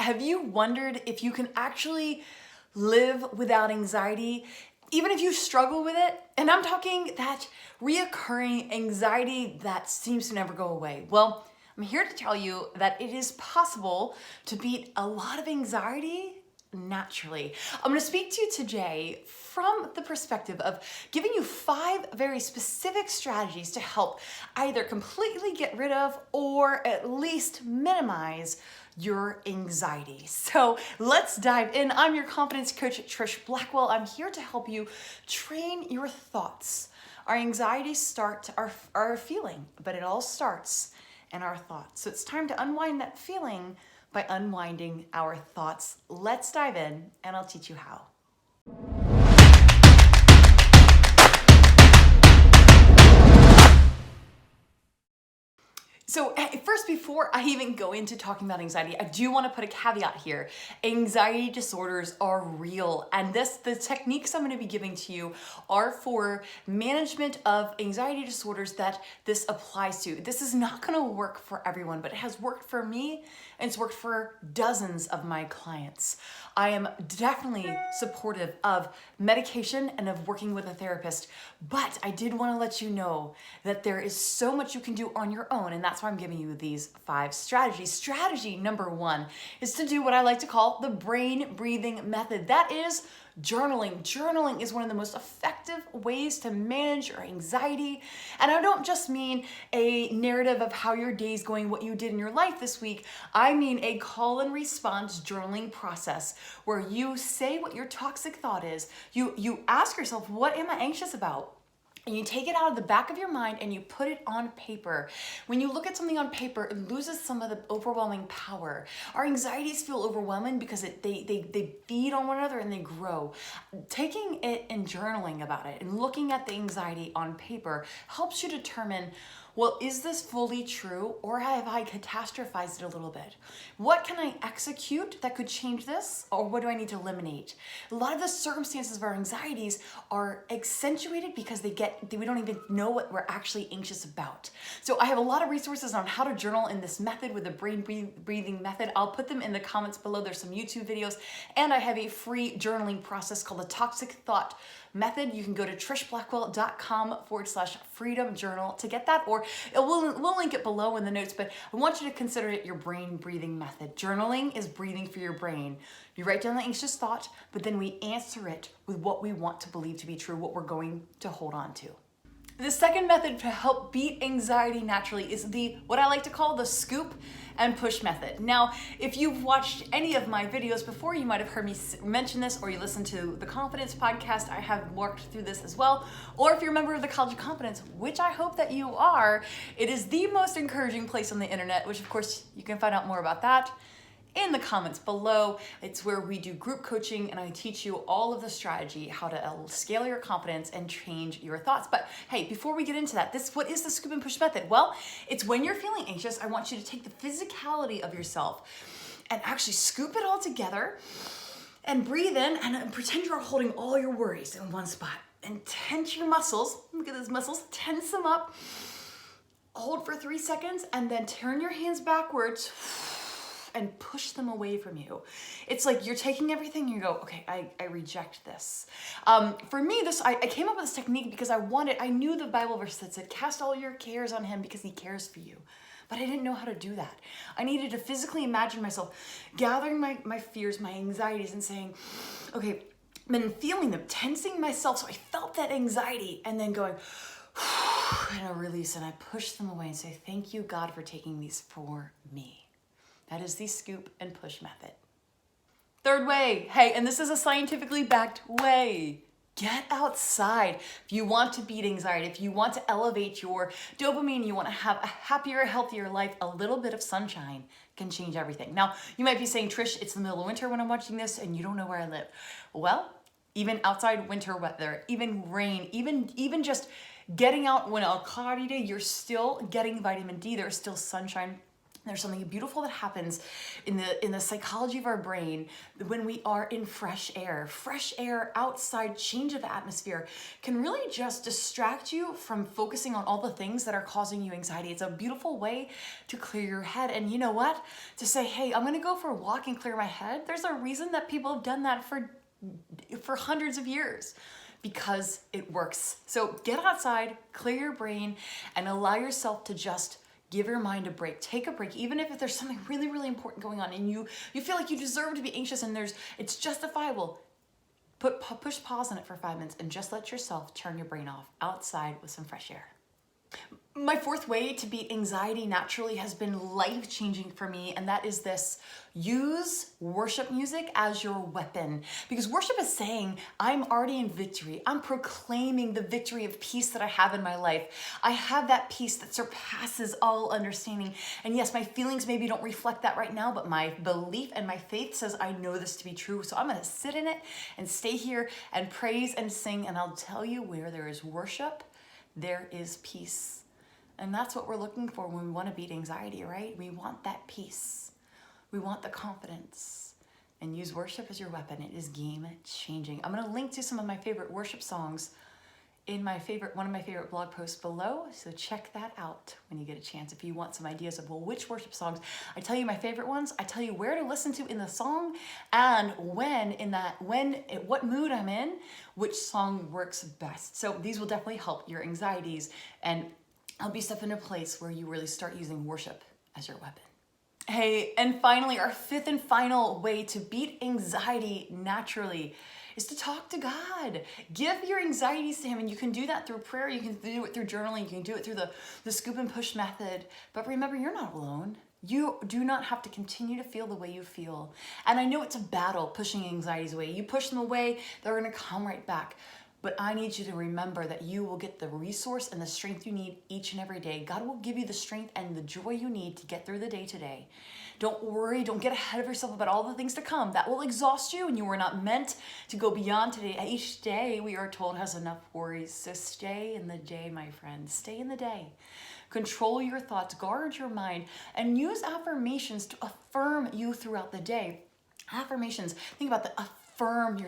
have you wondered if you can actually live without anxiety, even if you struggle with it? And I'm talking that reoccurring anxiety that seems to never go away. Well, I'm here to tell you that it is possible to beat a lot of anxiety naturally. I'm going to speak to you today from the perspective of giving you 5 very specific strategies to help either completely get rid of or at least minimize your anxiety. So let's dive in. I'm your confidence coach, Trish Blackwell. I'm here to help you train your thoughts. Our anxieties start our feeling, but it all starts in our thoughts. So it's time to unwind that feeling by unwinding our thoughts. Let's dive in and I'll teach you how. So first, before I even go into talking about anxiety, I do want to put a caveat here. Anxiety disorders are real, and the techniques I'm going to be giving to you are for management of anxiety disorders that this applies to. This is not going to work for everyone, but it has worked for me and it's worked for dozens of my clients. I am definitely supportive of medication and of working with a therapist, but I did want to let you know that there is so much you can do on your own, and that's why I'm giving you these 5 strategies. Strategy number 1 is to do what I like to call the brain breathing method. That is journaling. Journaling is one of the most effective ways to manage your anxiety. And I don't just mean a narrative of how your day's going, what you did in your life this week. I mean a call and response journaling process where you say what your toxic thought is. You ask yourself, what am I anxious about? And you take it out of the back of your mind and you put it on paper. When you look at something on paper, it loses some of the overwhelming power. Our anxieties feel overwhelming because they feed on one another and they grow. Taking it and journaling about it and looking at the anxiety on paper helps you determine, well, is this fully true, or have I catastrophized it a little bit? What can I execute that could change this, or what do I need to eliminate? A lot of the circumstances of our anxieties are accentuated because we don't even know what we're actually anxious about. So I have a lot of resources on how to journal in this method with the brain breathing method. I'll put them in the comments below. There's some YouTube videos, and I have a free journaling process called the Toxic Thought Method. You can go to trishblackwell.com/freedom journal to get that, or we'll link it below in the notes, but I want you to consider it your brain breathing method. Journaling is breathing for your brain. You write down the anxious thought, but then we answer it with what we want to believe to be true, what we're going to hold on to. The second method to help beat anxiety naturally is what I like to call the scoop and push method. Now, if you've watched any of my videos before, you might have heard me mention this, or you listen to the Confidence podcast. I have worked through this as well. Or if you're a member of the College of Confidence, which I hope that you are, it is the most encouraging place on the internet, which of course you can find out more about that in the comments below. It's where we do group coaching and I teach you all of the strategy, how to scale your confidence and change your thoughts. But hey, before we get into that, what is the scoop and push method? Well, it's when you're feeling anxious, I want you to take the physicality of yourself and actually scoop it all together and breathe in and pretend you're holding all your worries in one spot, and tense your muscles. Look at those muscles, tense them up, hold for 3 seconds, and then turn your hands backwards and push them away from you. It's like you're taking everything and you go, okay, I reject this. For me, I came up with this technique because I knew the Bible verse that said, cast all your cares on him because he cares for you. But I didn't know how to do that. I needed to physically imagine myself gathering my fears, my anxieties, and saying, okay, then feeling them, tensing myself. So I felt that anxiety and then going, and I release and I push them away and say, thank you, God, for taking these for me. That is the scoop and push method. Third way, hey, and this is a scientifically backed way. Get outside. If you want to beat anxiety, if you want to elevate your dopamine, you want to have a happier, healthier life, a little bit of sunshine can change everything. Now, you might be saying, Trish, it's the middle of winter when I'm watching this and you don't know where I live. Well, even outside winter weather, even rain, even just getting out when a cloudy day, you're still getting vitamin D. There's still sunshine. There's something beautiful that happens in the psychology of our brain when we are in fresh air. Fresh air outside, change of atmosphere can really just distract you from focusing on all the things that are causing you anxiety. It's a beautiful way to clear your head. And you know what? To say, hey, I'm gonna go for a walk and clear my head. There's a reason that people have done that for hundreds of years, because it works. So get outside, clear your brain, and allow yourself to just give your mind a break. Take a break, even if there's something really, really important going on and you feel like you deserve to be anxious and it's justifiable. Push pause on it for 5 minutes and just let yourself turn your brain off outside with some fresh air. My fourth way to beat anxiety naturally has been life-changing for me, and that is this: use worship music as your weapon. Because worship is saying, I'm already in victory. I'm proclaiming the victory of peace that I have in my life. I have that peace that surpasses all understanding. And yes, my feelings maybe don't reflect that right now, but my belief and my faith says I know this to be true. So I'm gonna sit in it and stay here and praise and sing, and I'll tell you, where there is worship, there is peace. And that's what we're looking for when we want to beat anxiety, right? We want that peace. We want the confidence. And use worship as your weapon. It is game changing. I'm going to link to some of my favorite worship songs in one of my favorite blog posts below. So check that out when you get a chance. If you want some ideas of, well, which worship songs, I tell you my favorite ones. I tell you where to listen to in the song, and what mood I'm in, which song works best. So these will definitely help your anxieties and help you step into a place where you really start using worship as your weapon. Hey, and finally, our fifth and final way to beat anxiety naturally is to talk to God. Give your anxieties to Him, and you can do that through prayer. You can do it through journaling. You can do it through the scoop and push method. But remember, you're not alone. You do not have to continue to feel the way you feel. And I know it's a battle pushing anxieties away. You push them away, they're gonna come right back. But I need you to remember that you will get the resource and the strength you need each and every day. God will give you the strength and the joy you need to get through the day today. Don't worry, don't get ahead of yourself about all the things to come. That will exhaust you, and you are not meant to go beyond today. Each day, we are told, has enough worries. So stay in the day, my friend. Stay in the day. Control your thoughts, guard your mind, and use affirmations to affirm you throughout the day. Affirmations, think about the affirm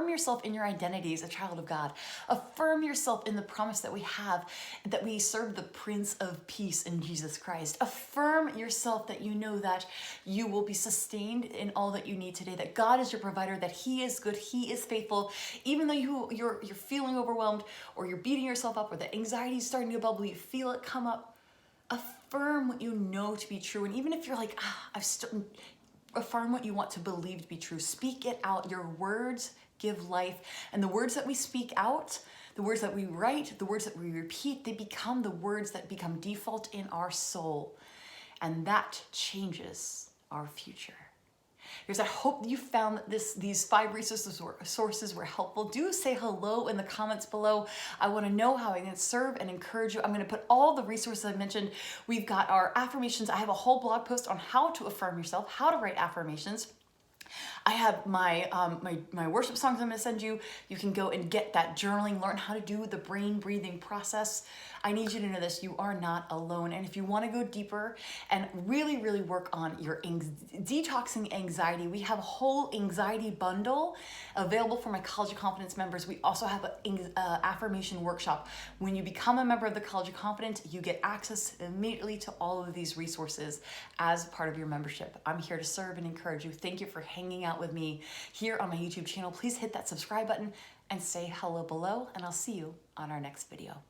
yourself in your identity as a child of God. Affirm yourself in the promise that we have, that we serve the Prince of Peace in Jesus Christ. Affirm yourself that you know that you will be sustained in all that you need today, that God is your provider, that He is good, He is faithful. Even though you're feeling overwhelmed, or you're beating yourself up, or the anxiety is starting to bubble, you feel it come up, affirm what you know to be true. And even if you're like, affirm what you want to believe to be true. Speak it out. Your words give life. And the words that we speak out, the words that we write, the words that we repeat, they become the words that become default in our soul. And that changes our future. Because I hope you found that these 5 resources were helpful. Do say hello in the comments below. I want to know how I can serve and encourage you. I'm going to put all the resources I mentioned. We've got our affirmations. I have a whole blog post on how to affirm yourself, how to write affirmations. I have my worship songs I'm going to send you. You can go and get that journaling, learn how to do the brain breathing process. I need you to know this, you are not alone. And if you want to go deeper and really, really work on your detoxing anxiety, we have a whole anxiety bundle available for my College of Confidence members. We also have an affirmation workshop. When you become a member of the College of Confidence, you get access immediately to all of these resources as part of your membership. I'm here to serve and encourage you. Thank you for hanging out with me here on my YouTube channel. Please hit that subscribe button and say hello below, and I'll see you on our next video.